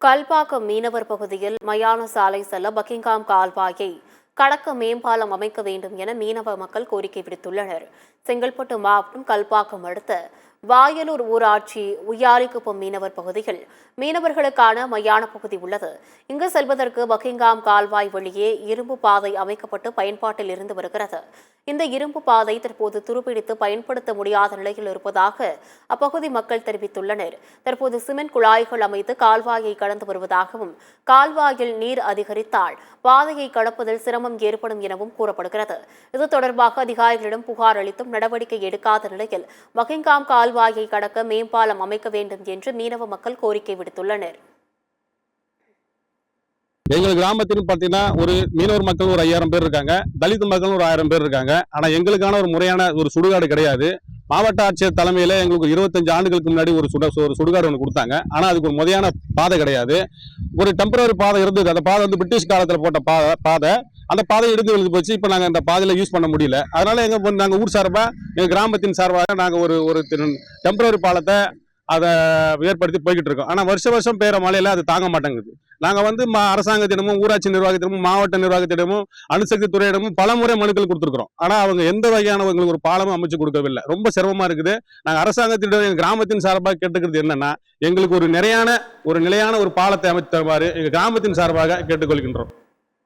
கல்பாக்கம் மீனவர் பகுதியில் மயான சாலை செல்ல பக்கிங்காம் கால்வாயை கடக்க மேம்பாலம் அமைக்க வேண்டும் என மீனவ மக்கள் கோரிக்கை விடுத்துள்ளனர். செங்கல்பட்டு மாவட்டம் கல்பாக்கம் அடுத்த வாயலூர் ஊராட்சி உய்யாலிக்குப்பம் மீனவர் பகுதியில் மீனவர்களுக்கான மயான பகுதி உள்ளது. இங்கு செல்வதற்கு பக்கிங்காம் கால்வாய் வழியே இரும்பு பாதை அமைக்கப்பட்டு பயன்பாட்டில் இருந்து வருகிறது. இந்த இரும்பு பாதை தற்போது துருப்பிடித்து பயன்படுத்த முடியாத நிலையில் இருப்பதாக அப்பகுதி மக்கள் தெரிவித்துள்ளனர். தற்போது சிமெண்ட் குழாய்கள் அமைத்து கால்வாயை கடந்து வருவதாகவும், கால்வாயில் நீர் அதிகரித்தால் பாதையை கடப்பதில் சிரமம் ஏற்படும் எனவும் கூறப்படுகிறது. இது தொடர்பாக அதிகாரிகளிடம் புகார் அளித்தும் நடவடிக்கை எடுக்காத நிலையில் பக்கிங்காம் கால்வாயை கடக்க மேம்பாலம் அமைக்க வேண்டும் என்று மீனவ மக்கள் கோரிக்கை விடுத்துள்ளனர். எங்கள் கிராமத்தில் பார்த்தீங்கன்னா ஒரு மீனவர் மக்கள் ஒரு 5000 பேர் இருக்காங்க, தலித் மக்கள் ஒரு 1000 பேர் இருக்காங்க. ஆனால் எங்களுக்கான ஒரு முறையான ஒரு சுடுகாடு கிடையாது. மாவட்ட ஆட்சியர் தலைமையில் எங்களுக்கு 25 ஆண்டுகளுக்கு முன்னாடி ஒரு சுடுகாடு ஒன்று கொடுத்தாங்க. ஆனால் அதுக்கு ஒரு முறையான பாதை கிடையாது. ஒரு டெம்பரரி பாதை இருந்தது. அந்த பாதை வந்து பிரிட்டிஷ் காலத்தில் போட்ட பாதை. அந்த பாதை இடிந்து விழுந்து போச்சு. இப்போ நாங்கள் அந்த பாதையில் யூஸ் பண்ண முடியல. அதனால நாங்கள் ஊர் சார்பாக எங்கள் கிராமத்தின் சார்பாக நாங்கள் ஒரு டெம்பரரி பாலத்தை அதை ஏற்படுத்தி போய்கிட்டு இருக்கோம். ஆனால் வருஷம் பெய்கிற மழையில அது தாங்க மாட்டேங்குது. நாங்கள் வந்து அரசாங்கத்திடமும் ஊராட்சி நிர்வாகத்திடமும் மாவட்ட நிர்வாகத்திடமும் அணுசக்தி துறையிடமும் பல முறை மனுக்கள் கொடுத்துருக்குறோம். ஆனால் அவங்க எந்த வகையான எங்களுக்கு ஒரு பாலமும் அமைச்சு கொடுக்கவில்லை. ரொம்ப சிரமமா இருக்குது. நாங்கள் அரசாங்கத்திடம் எங்கள் கிராமத்தின் சார்பாக கேட்டுக்கிறது என்னன்னா, எங்களுக்கு ஒரு நிலையான ஒரு பாலத்தை அமைத்து தருமாறு எங்கள் கிராமத்தின் சார்பாக கேட்டுக்கொள்கின்றோம்.